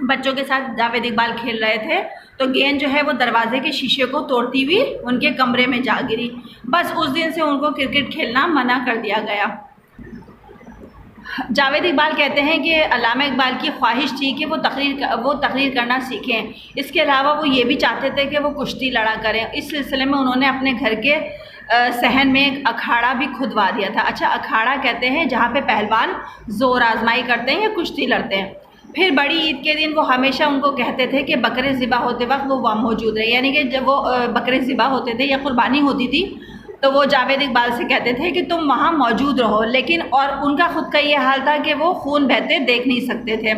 بچوں کے ساتھ جاوید اقبال کھیل رہے تھے تو گیند جو ہے وہ دروازے کے شیشے کو توڑتی ہوئی ان کے کمرے میں جا گری۔ بس اس دن سے ان کو کرکٹ کھیلنا منع کر دیا گیا۔ جاوید اقبال کہتے ہیں کہ علامہ اقبال کی خواہش تھی کہ وہ تقریر کرنا سیکھیں۔ اس کے علاوہ وہ یہ بھی چاہتے تھے کہ وہ کشتی لڑا کریں۔ اس سلسلے میں انہوں نے اپنے گھر کے صحن میں ایک اکھاڑا بھی کھدوا دیا تھا۔ اچھا، اکھاڑا کہتے ہیں جہاں پہ پہلوان زور آزمائی کرتے ہیں یا کشتی لڑتے ہیں۔ پھر بڑی عید کے دن وہ ہمیشہ ان کو کہتے تھے کہ بکرے ذبح ہوتے وقت وہ وہاں موجود رہے، یعنی کہ جب وہ بکرے ذبح ہوتے تھے یا قربانی ہوتی تھی تو وہ جاوید اقبال سے کہتے تھے کہ تم وہاں موجود رہو، لیکن اور ان کا خود کا یہ حال تھا کہ وہ خون بہتے دیکھ نہیں سکتے تھے۔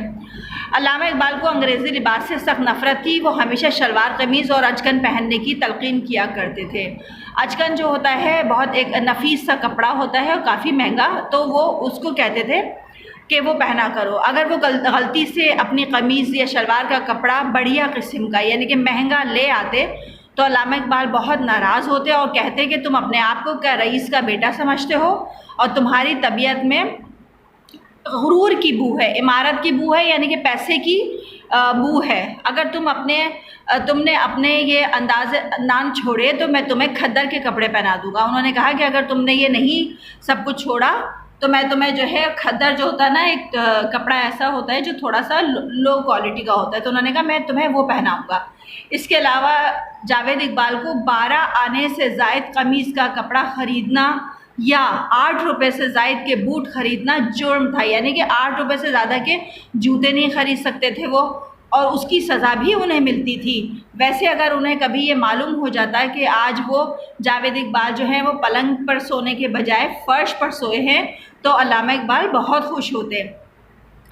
علامہ اقبال کو انگریزی لباس سے سخت نفرت تھی۔ وہ ہمیشہ شلوار قمیض اور اچکن پہننے کی تلقین کیا کرتے تھے۔ اچکن جو ہوتا ہے بہت ایک نفیس سا کپڑا ہوتا ہے اور کافی مہنگا، تو وہ اس کو کہتے تھے کہ وہ پہنا کرو۔ اگر وہ غلطی سے اپنی قمیض یا شلوار کا کپڑا بڑھیا قسم کا یعنی کہ مہنگا لے آتے تو علامہ اقبال بہت ناراض ہوتے اور کہتے کہ تم اپنے آپ کو کیا رئیس کا بیٹا سمجھتے ہو اور تمہاری طبیعت میں غرور کی بو ہے، عمارت کی بو ہے، یعنی کہ پیسے کی بو ہے۔ اگر تم نے اپنے یہ انداز نان چھوڑے تو میں تمہیں کھدر کے کپڑے پہنا دوں گا۔ انہوں نے کہا کہ اگر تم نے یہ نہیں سب کچھ چھوڑا تو میں تمہیں جو ہے کھدر جو ہوتا ہے نا، ایک کپڑا ایسا ہوتا ہے جو تھوڑا سا لو کوالٹی کا ہوتا ہے، تو انہوں نے کہا میں تمہیں وہ پہناؤں گا۔ اس کے علاوہ جاوید اقبال کو 12 آنے سے زائد قمیض کا کپڑا خریدنا یا 8 روپے سے زائد کے بوٹ خریدنا جرم تھا، یعنی کہ 8 روپے سے زیادہ کے جوتے نہیں خرید سکتے تھے وہ، اور اس کی سزا بھی انہیں ملتی تھی۔ ویسے اگر انہیں کبھی یہ معلوم ہو جاتا کہ آج وہ جاوید اقبال جو ہیں وہ پلنگ پر سونے کے بجائے فرش پر سوئے ہیں تو علامہ اقبال بہت خوش ہوتے۔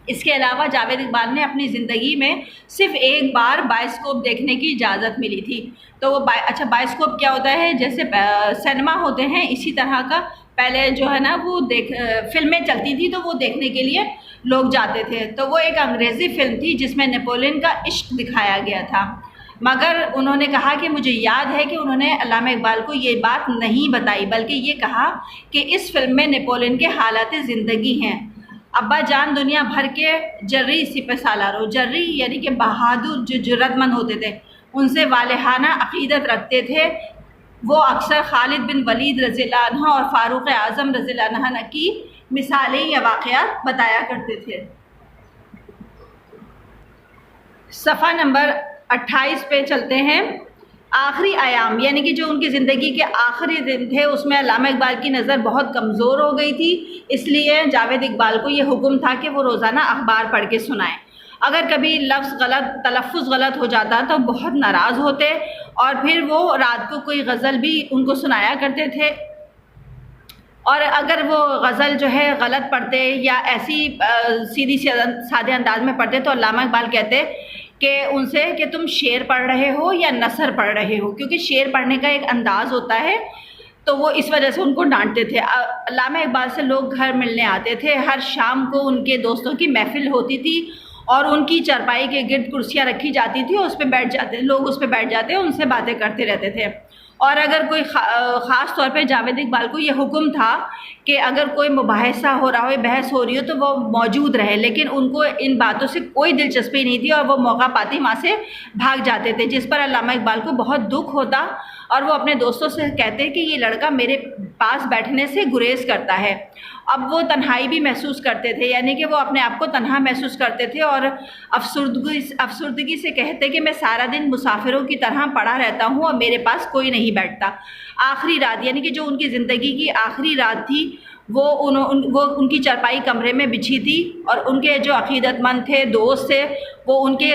اس کے علاوہ جاوید اقبال نے اپنی زندگی میں صرف ایک بار بائسکوپ دیکھنے کی اجازت ملی تھی۔ تو وہ اچھا، بائسکوپ کیا ہوتا ہے؟ جیسے سینما ہوتے ہیں اسی طرح کا، پہلے جو ہے نا وہ فلمیں چلتی تھی تو وہ دیکھنے کے لیے لوگ جاتے تھے۔ تو وہ ایک انگریزی فلم تھی جس میں نیپولین کا عشق دکھایا گیا تھا، مگر انہوں نے کہا کہ مجھے یاد ہے کہ انہوں نے علامہ اقبال کو یہ بات نہیں بتائی، بلکہ یہ کہا کہ اس فلم میں نیپولین کے حالات زندگی ہیں۔ ابا جان دنیا بھر کے جرری سپہ سالاروں، جرری یعنی کہ بہادر جو جرأت مند ہوتے تھے، ان سے والہانہ عقیدت رکھتے تھے۔ وہ اکثر خالد بن ولید رضی اللہ عنہ اور فاروق اعظم رضی اللہ عنہ کی مثالیں یا واقعات بتایا کرتے تھے۔ صفحہ نمبر 28 پہ چلتے ہیں۔ آخری ایام یعنی کہ جو ان کی زندگی کے آخری دن تھے اس میں علامہ اقبال کی نظر بہت کمزور ہو گئی تھی، اس لیے جاوید اقبال کو یہ حکم تھا کہ وہ روزانہ اخبار پڑھ کے سنائیں۔ اگر کبھی تلفظ غلط ہو جاتا تو بہت ناراض ہوتے اور پھر وہ رات کو کوئی غزل بھی ان کو سنایا کرتے تھے، اور اگر وہ غزل جو ہے غلط پڑھتے یا ایسی سیدھی سادے انداز میں پڑھتے تو علامہ اقبال کہتے کہ ان سے کہ تم شعر پڑھ رہے ہو یا نثر پڑھ رہے ہو، کیونکہ شعر پڑھنے کا ایک انداز ہوتا ہے تو وہ اس وجہ سے ان کو ڈانٹتے تھے۔ علامہ اقبال سے لوگ گھر ملنے آتے تھے، ہر شام کو ان کے دوستوں کی محفل ہوتی تھی اور ان کی چارپائی کے گرد کرسیاں رکھی جاتی تھی، اس پہ بیٹھ جاتے لوگ، اس پہ بیٹھ جاتے ان سے باتیں کرتے رہتے تھے۔ اور اگر کوئی خاص طور پہ جاوید اقبال کو یہ حکم تھا کہ اگر کوئی مباحثہ ہو رہا ہو، بحث ہو رہی ہو تو وہ موجود رہے، لیکن ان کو ان باتوں سے کوئی دلچسپی نہیں تھی اور وہ موقع پاتی وہاں سے بھاگ جاتے تھے، جس پر علامہ اقبال کو بہت دکھ ہوتا اور وہ اپنے دوستوں سے کہتے کہ یہ لڑکا میرے پاس بیٹھنے سے گریز کرتا ہے۔ اب وہ تنہائی بھی محسوس کرتے تھے، یعنی کہ وہ اپنے آپ کو تنہا محسوس کرتے تھے اور افسردگی سے کہتے کہ میں سارا دن مسافروں کی طرح پڑا رہتا ہوں اور میرے پاس کوئی نہیں بیٹھتا۔ آخری رات یعنی کہ جو ان کی زندگی کی آخری رات تھی وہ ان کی چارپائی کمرے میں بچھی تھی اور ان کے جو عقیدت مند تھے، دوست تھے، وہ ان کے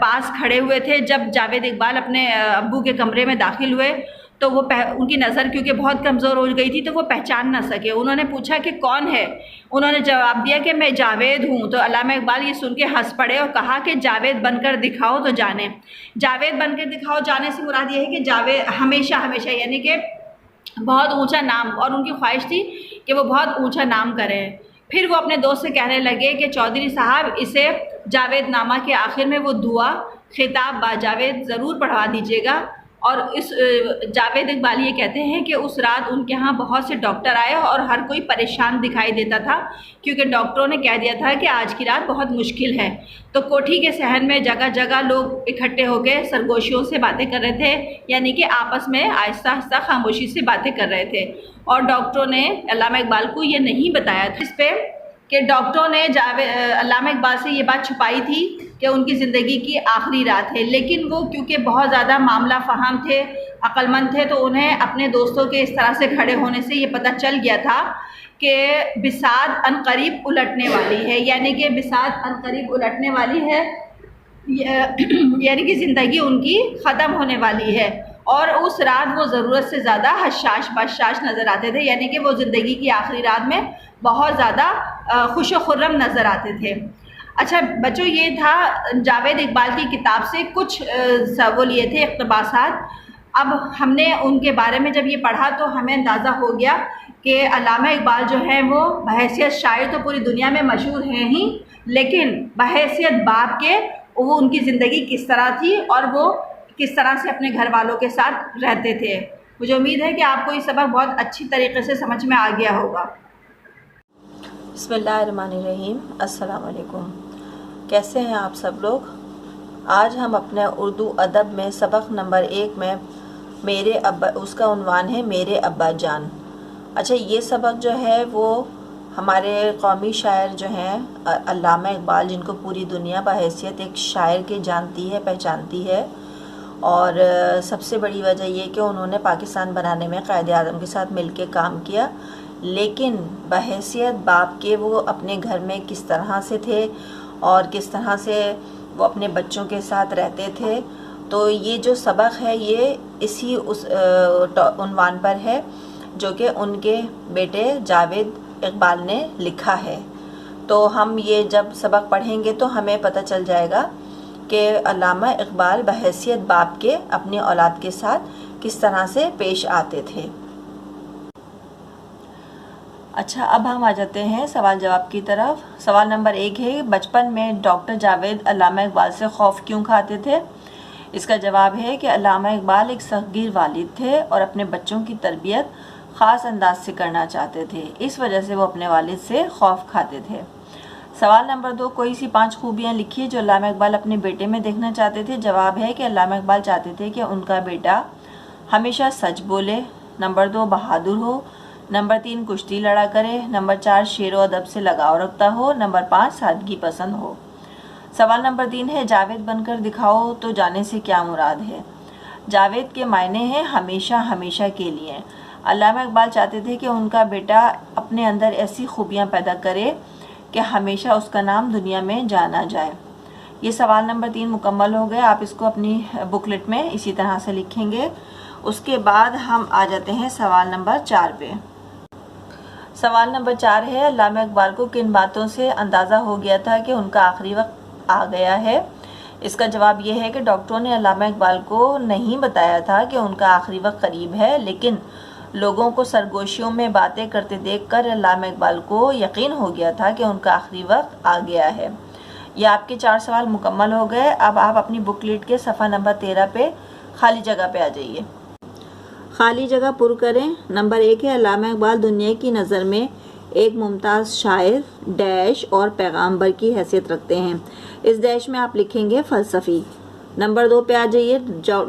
پاس کھڑے ہوئے تھے۔ جب جاوید اقبال اپنے ابو کے کمرے میں داخل ہوئے تو وہ ان کی نظر کیونکہ بہت کمزور ہو گئی تھی تو وہ پہچان نہ سکے۔ انہوں نے پوچھا کہ کون ہے؟ انہوں نے جواب دیا کہ میں جاوید ہوں۔ تو علامہ اقبال یہ سن کے ہنس پڑے اور کہا کہ جاوید بن کر دکھاؤ تو جانے۔ جاوید بن کر دکھاؤ جانے سے مراد یہ ہے کہ جاوید ہمیشہ یعنی کہ بہت اونچا نام، اور ان کی خواہش تھی کہ وہ بہت اونچا نام کریں۔ پھر وہ اپنے دوست سے کہنے لگے کہ چودھری صاحب اسے جاوید نامہ کے آخر میں وہ دعا خطاب با جاوید ضرور پڑھوا دیجیے گا اور اس جاوید اقبال یہ کہتے ہیں کہ اس رات ان کے ہاں بہت سے ڈاکٹر آئے اور ہر کوئی پریشان دکھائی دیتا تھا، کیونکہ ڈاکٹروں نے کہہ دیا تھا کہ آج کی رات بہت مشکل ہے۔ تو کوٹھی کے صحن میں جگہ جگہ لوگ اکٹھے ہو کے سرگوشیوں سے باتیں کر رہے تھے، یعنی کہ آپس میں آہستہ آہستہ خاموشی سے باتیں کر رہے تھے، اور ڈاکٹروں نے علامہ اقبال کو یہ نہیں بتایا تھا اس پہ کہ ڈاکٹروں نے علامہ اقبال سے یہ بات چھپائی تھی کہ ان کی زندگی کی آخری رات ہے، لیکن وہ کیونکہ بہت زیادہ معاملہ فہم تھے، عقل مند تھے، تو انہیں اپنے دوستوں کے اس طرح سے کھڑے ہونے سے یہ پتہ چل گیا تھا کہ بساط عنقریب الٹنے والی ہے، یعنی کہ بساط عنقریب الٹنے والی ہے، یعنی کہ زندگی ان کی ختم ہونے والی ہے۔ اور اس رات وہ ضرورت سے زیادہ حشاش بشاش نظر آتے تھے، یعنی کہ وہ زندگی کی آخری رات میں بہت زیادہ خوش و خرم نظر آتے تھے۔ اچھا بچوں، یہ تھا جاوید اقبال کی کتاب سے کچھ وہ لیے تھے اقتباسات۔ اب ہم نے ان کے بارے میں جب یہ پڑھا تو ہمیں اندازہ ہو گیا کہ علامہ اقبال جو ہیں وہ بحیثیت شاعر تو پوری دنیا میں مشہور ہیں ہی، لیکن بحیثیت باپ کے وہ ان کی زندگی کس طرح تھی اور وہ کس طرح سے اپنے گھر والوں کے ساتھ رہتے تھے۔ مجھے امید ہے کہ آپ کو یہ سبق بہت اچھی طریقے سے سمجھ میں آ گیا ہوگا۔ بسم اللہ الرحمن الرحیم۔ السلام علیکم، کیسے ہیں آپ سب لوگ؟ آج ہم اپنے اردو ادب میں سبق نمبر 1 میں میرے ابا، اس کا عنوان ہے میرے ابا جان۔ اچھا، یہ سبق جو ہے وہ ہمارے قومی شاعر جو ہیں علامہ اقبال، جن کو پوری دنیا بحیثیت ایک شاعر کے جانتی ہے، پہچانتی ہے، اور سب سے بڑی وجہ یہ کہ انہوں نے پاکستان بنانے میں قائد اعظم کے ساتھ مل کے کام کیا، لیکن بحیثیت باپ کے وہ اپنے گھر میں کس طرح سے تھے اور کس طرح سے وہ اپنے بچوں کے ساتھ رہتے تھے۔ تو یہ جو سبق ہے یہ اسی اس عنوان پر ہے جو کہ ان کے بیٹے جاوید اقبال نے لکھا ہے۔ تو ہم یہ جب سبق پڑھیں گے تو ہمیں پتہ چل جائے گا کہ علامہ اقبال بحیثیت باپ کے اپنی اولاد کے ساتھ کس طرح سے پیش آتے تھے۔ اچھا، اب ہم آ جاتے ہیں سوال جواب کی طرف۔ سوال نمبر 1 ہے، بچپن میں ڈاکٹر جاوید علامہ اقبال سے خوف کیوں کھاتے تھے؟ اس کا جواب ہے کہ علامہ اقبال ایک سخت والد تھے اور اپنے بچوں کی تربیت خاص انداز سے کرنا چاہتے تھے، اس وجہ سے وہ اپنے والد سے خوف کھاتے تھے۔ سوال نمبر 2، کوئی سی 5 خوبیاں لکھیے جو علامہ اقبال اپنے بیٹے میں دیکھنا چاہتے تھے۔ جواب ہے کہ علامہ اقبال چاہتے تھے کہ ان کا بیٹا ہمیشہ سچ بولے، نمبر 2 بہادر ہو، نمبر 3 کشتی لڑا کرے، نمبر 4 شعر و ادب سے لگاؤ رکھتا ہو، نمبر 5 سادگی پسند ہو۔ سوال نمبر 3 ہے، جاوید بن کر دکھاؤ تو جانے سے کیا مراد ہے؟ جاوید کے معنی ہیں ہمیشہ، ہمیشہ کے لیے۔ علامہ اقبال چاہتے تھے کہ ان کا بیٹا اپنے اندر ایسی خوبیاں پیدا کرے کہ ہمیشہ اس کا نام دنیا میں جانا جائے۔ یہ سوال نمبر 3 مکمل ہو گئے، آپ اس کو اپنی بکلٹ میں اسی طرح سے لکھیں گے۔ اس کے بعد ہم آ جاتے ہیں سوال نمبر 4 پہ۔ سوال نمبر 4 ہے، علامہ اقبال کو کن باتوں سے اندازہ ہو گیا تھا کہ ان کا آخری وقت آ گیا ہے؟ اس کا جواب یہ ہے کہ ڈاکٹروں نے علامہ اقبال کو نہیں بتایا تھا کہ ان کا آخری وقت قریب ہے، لیکن لوگوں کو سرگوشیوں میں باتیں کرتے دیکھ کر علامہ اقبال کو یقین ہو گیا تھا کہ ان کا آخری وقت آ گیا ہے۔ یہ آپ کے 4 سوال مکمل ہو گئے۔ اب آپ اپنی بکلیٹ کے صفحہ نمبر 13 پہ خالی جگہ پہ آ جائیے، خالی جگہ پر کریں۔ نمبر 1 ہے، علامہ اقبال دنیا کی نظر میں ایک ممتاز شاعر ڈیش اور پیغامبر کی حیثیت رکھتے ہیں۔ اس ڈیش میں آپ لکھیں گے فلسفی۔ نمبر 2 پہ آ جائیے،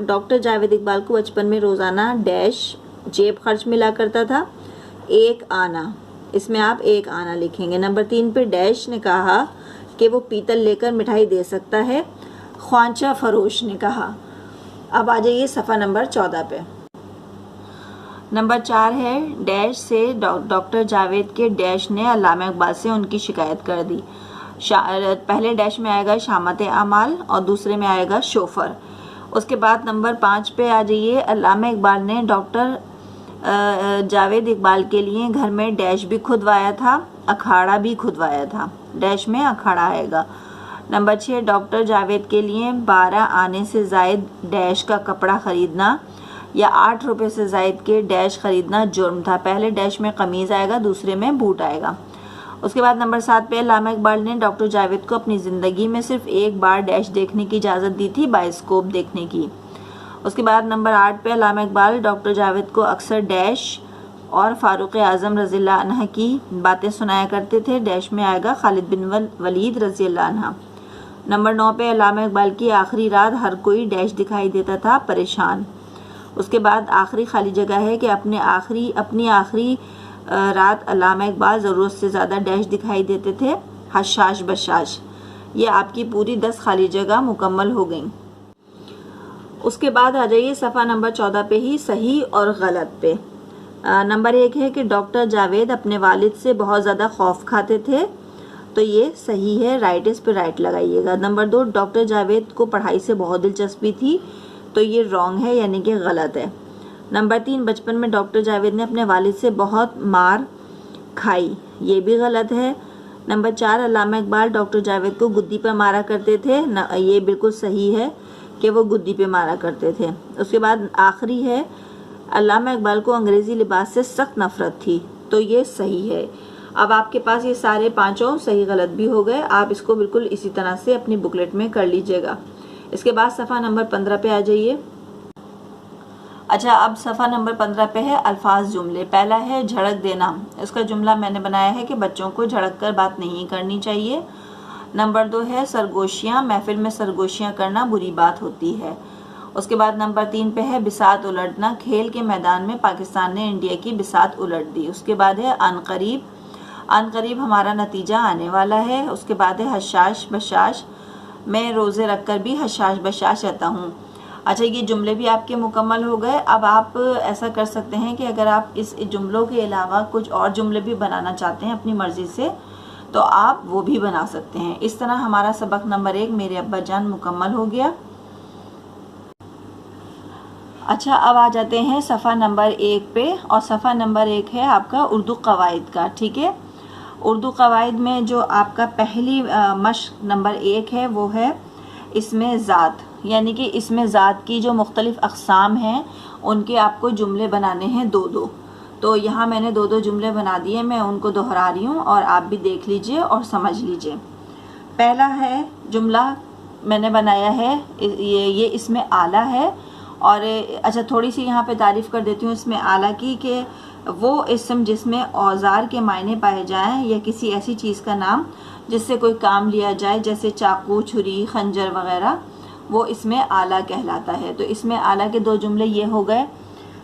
ڈاکٹر جاوید اقبال کو بچپن میں روزانہ ڈیش جیب خرچ ملا کرتا تھا، 1 آنا۔ اس میں آپ 1 آنا لکھیں گے۔ نمبر 3 پہ ڈیش نے کہا کہ وہ پیتل لے کر مٹھائی دے سکتا ہے، خوانچہ فروش نے کہا۔ اب آ جائیے صفحہ نمبر 14 پہ۔ نمبر 4 ہے، ڈیش سے ڈاکٹر جاوید کے ڈیش نے علامہ اقبال سے ان کی شکایت کر دی۔ پہلے ڈیش میں آئے گا شامت اعمال اور دوسرے میں آئے گا شوفر۔ اس کے بعد نمبر 5 پہ آ جائیے، علامہ اقبال نے ڈاکٹر جاوید اقبال کے لیے گھر میں ڈیش بھی کھدوایا تھا، اکھاڑا بھی کھدوایا تھا۔ ڈیش میں اکھاڑا آئے گا۔ نمبر 6، ڈاکٹر جاوید کے لیے 12 آنے سے زائد ڈیش کا کپڑا خریدنا یا 8 روپے سے زائد کے ڈیش خریدنا جرم تھا۔ پہلے ڈیش میں قمیض آئے گا، دوسرے میں بوٹ آئے گا۔ اس کے بعد نمبر 7 پہ علامہ اقبال نے ڈاکٹر جاوید کو اپنی زندگی میں صرف 1 بار ڈیش دیکھنے کی اجازت دی تھی، بائسکوپ دیکھنے کی۔ اس کے بعد نمبر 8 پہ علامہ اقبال ڈاکٹر جاوید کو اکثر ڈیش اور فاروق اعظم رضی اللہ عنہ کی باتیں سنایا کرتے تھے، ڈیش میں آئے گا خالد بن ولید رضی اللہ عنہ۔ نمبر 9 پہ علامہ اقبال کی آخری رات ہر کوئی ڈیش دکھائی دیتا تھا، پریشان۔ اس کے بعد آخری خالی جگہ ہے کہ اپنی آخری رات علامہ اقبال ضرورت سے زیادہ ڈیش دکھائی دیتے تھے، حشاش بشاش۔ یہ آپ کی پوری 10 خالی جگہ مکمل ہو گئیں۔ اس کے بعد آ جائیے صفحہ نمبر 14 پہ ہی صحیح اور غلط پہ۔ نمبر 1 ہے کہ ڈاکٹر جاوید اپنے والد سے بہت زیادہ خوف کھاتے تھے، تو یہ صحیح ہے، رائٹ، اس پہ رائٹ لگائیے گا۔ نمبر 2 ڈاکٹر جاوید کو پڑھائی سے بہت دلچسپی تھی، تو یہ رانگ ہے یعنی کہ غلط ہے۔ نمبر 3 بچپن میں ڈاکٹر جاوید نے اپنے والد سے بہت مار کھائی، یہ بھی غلط ہے۔ نمبر 4 علامہ اقبال ڈاکٹر جاوید کو گدی پر مارا کرتے تھے، یہ بالکل صحیح ہے کہ وہ گدی پہ مارا کرتے تھے۔ اس کے بعد آخری ہے علامہ اقبال کو انگریزی لباس سے سخت نفرت تھی، تو یہ صحیح ہے۔ اب آپ کے پاس یہ سارے 5 صحیح غلط بھی ہو گئے، آپ اس کو بالکل اسی طرح سے اپنی بکلیٹ میں کر لیجئے گا۔ اس کے بعد صفحہ نمبر 15 پہ آ جائیے۔ اچھا، اب صفحہ نمبر 15 پہ ہے الفاظ جملے۔ پہلا ہے جھڑک دینا، اس کا جملہ میں نے بنایا ہے کہ بچوں کو جھڑک کر بات نہیں کرنی چاہیے۔ نمبر 2 ہے سرگوشیاں، محفل میں سرگوشیاں کرنا بری بات ہوتی ہے۔ اس کے بعد نمبر 3 پہ ہے بساط الٹنا، کھیل کے میدان میں پاکستان نے انڈیا کی بساط الٹ دی۔ اس کے بعد ہے عن قریب ہمارا نتیجہ آنے والا ہے۔ اس کے بعد ہے حشاش بشاش، میں روزے رکھ کر بھی حشاش بشاش رہتا ہوں۔ اچھا، یہ جملے بھی آپ کے مکمل ہو گئے۔ اب آپ ایسا کر سکتے ہیں کہ اگر آپ اس جملوں کے علاوہ کچھ اور جملے بھی بنانا چاہتے ہیں اپنی مرضی سے، تو آپ وہ بھی بنا سکتے ہیں۔ اس طرح ہمارا سبق نمبر 1 میرے ابا جان مکمل ہو گیا۔ اچھا، اب آ جاتے ہیں صفحہ نمبر 1 پہ، اور صفحہ نمبر 1 ہے آپ کا اردو قواعد کا، ٹھیک ہے۔ اردو قواعد میں جو آپ کا پہلی مشق نمبر 1 ہے وہ ہے اسم ذات، یعنی کہ اسم ذات کی جو مختلف اقسام ہیں ان کے آپ کو جملے بنانے ہیں 2 تو یہاں میں نے 2 جملے بنا دیے، میں ان کو دہرا رہی ہوں اور آپ بھی دیکھ لیجئے اور سمجھ لیجئے۔ پہلا ہے جملہ میں نے بنایا ہے، یہ اسم آلہ ہے، اور اچھا تھوڑی سی یہاں پہ تعریف کر دیتی ہوں اسم آلہ کی، کہ وہ اسم جس میں اوزار کے معنی پائے جائیں یا کسی ایسی چیز کا نام جس سے کوئی کام لیا جائے، جیسے چاقو، چھری، خنجر وغیرہ، وہ اسم آلہ کہلاتا ہے۔ تو اسم آلہ کے 2 جملے یہ ہو گئے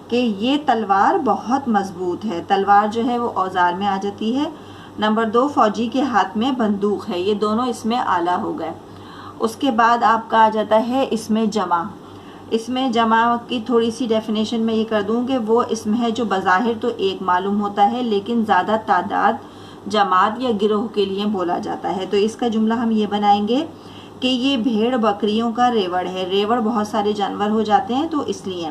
کہ یہ تلوار بہت مضبوط ہے، تلوار جو ہے وہ اوزار میں آ جاتی ہے۔ نمبر 2 فوجی کے ہاتھ میں بندوق ہے، یہ دونوں اسم آلہ ہو گئے۔ اس کے بعد آپ کا آ جاتا ہے اسم جمع۔ اسم جمع کی تھوڑی سی ڈیفینیشن میں یہ کر دوں کہ وہ اسم ہے جو بظاہر تو ایک معلوم ہوتا ہے لیکن زیادہ تعداد، جماعت یا گروہ کے لیے بولا جاتا ہے۔ تو اس کا جملہ ہم یہ بنائیں گے کہ یہ بھیڑ بکریوں کا ریوڑ ہے، ریوڑ بہت سارے جانور ہو جاتے ہیں تو اس لیے۔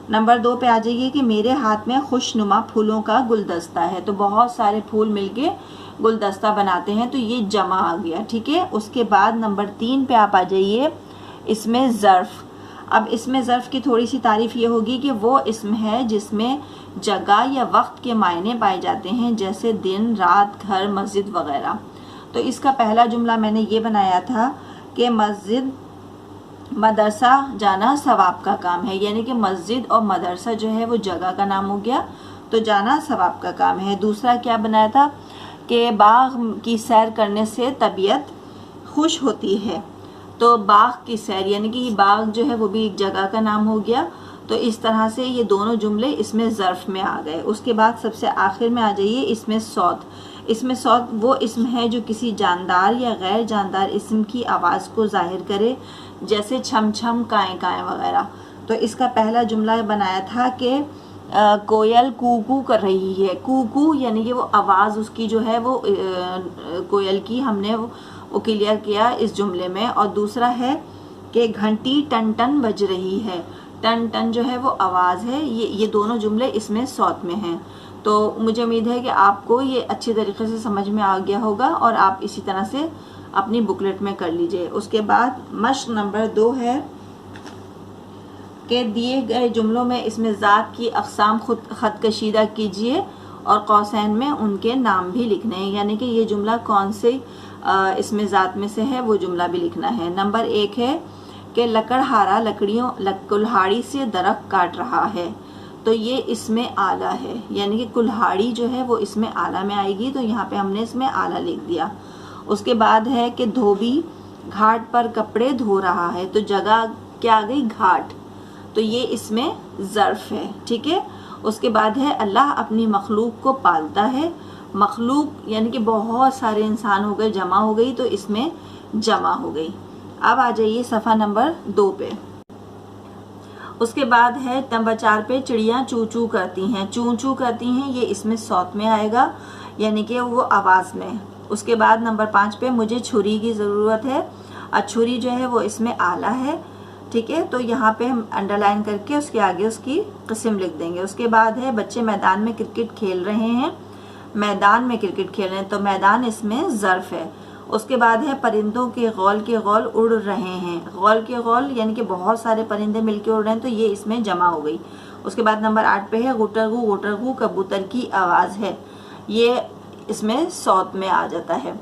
نمبر 2 پہ آ جائیے کہ میرے ہاتھ میں خوش نما پھولوں کا گلدستہ ہے، تو بہت سارے پھول مل کے گلدستہ بناتے ہیں، تو یہ جمع آ گیا، ٹھیک ہے۔ اس کے بعد نمبر 3 پہ آپ آ جائیے اسم ظرف۔ اب اسم ظرف کی تھوڑی سی تعریف یہ ہوگی کہ وہ اسم ہے جس میں جگہ یا وقت کے معنی پائے جاتے ہیں، جیسے دن، رات، گھر، مسجد وغیرہ۔ تو اس کا پہلا جملہ میں نے یہ بنایا تھا کہ مسجد مدرسہ جانا ثواب کا کام ہے، یعنی کہ مسجد اور مدرسہ جو ہے وہ جگہ کا نام ہو گیا، تو جانا ثواب کا کام ہے۔ دوسرا کیا بنایا تھا کہ باغ کی سیر کرنے سے طبیعت خوش ہوتی ہے، تو باغ کی سیر یعنی کہ یہ باغ جو ہے وہ بھی ایک جگہ کا نام ہو گیا۔ تو اس طرح سے یہ دونوں جملے اس میں ظرف میں آ گئے۔ اس کے بعد سب سے آخر میں آ جائیے اس میں صوت۔ اس میں صوت وہ اسم ہے جو کسی جاندار یا غیر جاندار اسم کی آواز کو ظاہر کرے، جیسے چھم چھم، کائیں کائیں وغیرہ۔ تو اس کا پہلا جملہ بنایا تھا کہ کوئل کو کو کر رہی ہے، کو کو یعنی کہ وہ آواز اس کی جو ہے وہ کوئل کی ہم نے وہ کلیئر کیا اس جملے میں۔ اور دوسرا ہے کہ گھنٹی ٹن ٹن بج رہی ہے، ٹن ٹن جو ہے وہ آواز ہے، یہ دونوں جملے اس میں صوت میں ہیں۔ تو مجھے امید ہے کہ آپ کو یہ اچھی طریقے سے سمجھ میں آ گیا ہوگا اور آپ اسی طرح سے اپنی بکلیٹ میں کر لیجئے۔ اس کے بعد مشق نمبر 2 ہے کہ دیے گئے جملوں میں اسم ذات کی اقسام خط کشیدہ کیجئے اور قوسین میں ان کے نام بھی لکھنے ہیں، یعنی کہ یہ جملہ کون سے اسم ذات میں سے ہے وہ جملہ بھی لکھنا ہے۔ نمبر 1 ہے کہ لکڑہارا کلہاڑی سے درخت کاٹ رہا ہے، تو یہ اس میں آلہ ہے، یعنی کہ کلہاڑی جو ہے وہ اس میں آلہ میں آئے گی، تو یہاں پہ ہم نے اس میں آلہ لکھ دیا۔ اس کے بعد ہے کہ دھوبی گھاٹ پر کپڑے دھو رہا ہے، تو جگہ کیا آ گئی؟ گھاٹ، تو یہ اس میں ظرف ہے، ٹھیک ہے۔ اس کے بعد ہے اللہ اپنی مخلوق کو پالتا ہے، مخلوق یعنی کہ بہت سارے انسان ہو گئے، جمع ہو گئی، تو اس میں جمع ہو گئی۔ اب آ جائیے صفحہ نمبر 2 پہ۔ اس کے بعد ہے نمبر 4 پہ چڑیاں چو چو کرتی ہیں، چو چو کرتی ہیں، یہ اس میں صوت میں آئے گا، یعنی کہ وہ آواز میں۔ اس کے بعد نمبر 5 پہ مجھے چھری کی ضرورت ہے، اور چھری جو ہے وہ اس میں آلہ ہے، ٹھیک ہے، تو یہاں پہ ہم انڈر لائن کر کے اس کے آگے اس کی قسم لکھ دیں گے۔ اس کے بعد ہے بچے میدان میں کرکٹ کھیل رہے ہیں، میدان میں کرکٹ کھیل رہے ہیں، تو میدان اس میں ظرف ہے۔ اس کے بعد ہے پرندوں کے غول اڑ رہے ہیں، غول یعنی کہ بہت سارے پرندے مل کے اڑ رہے ہیں، تو یہ اس میں جمع ہو گئی۔ اس کے بعد نمبر 8 پہ ہے غٹرغو کبوتر کی آواز ہے، یہ اس میں صوت میں آ جاتا ہے۔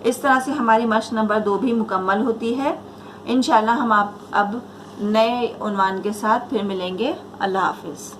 اس طرح سے ہماری مشق نمبر 2 بھی مکمل ہوتی ہے۔ انشاءاللہ ہم اب نئے عنوان کے ساتھ پھر ملیں گے۔ اللہ حافظ۔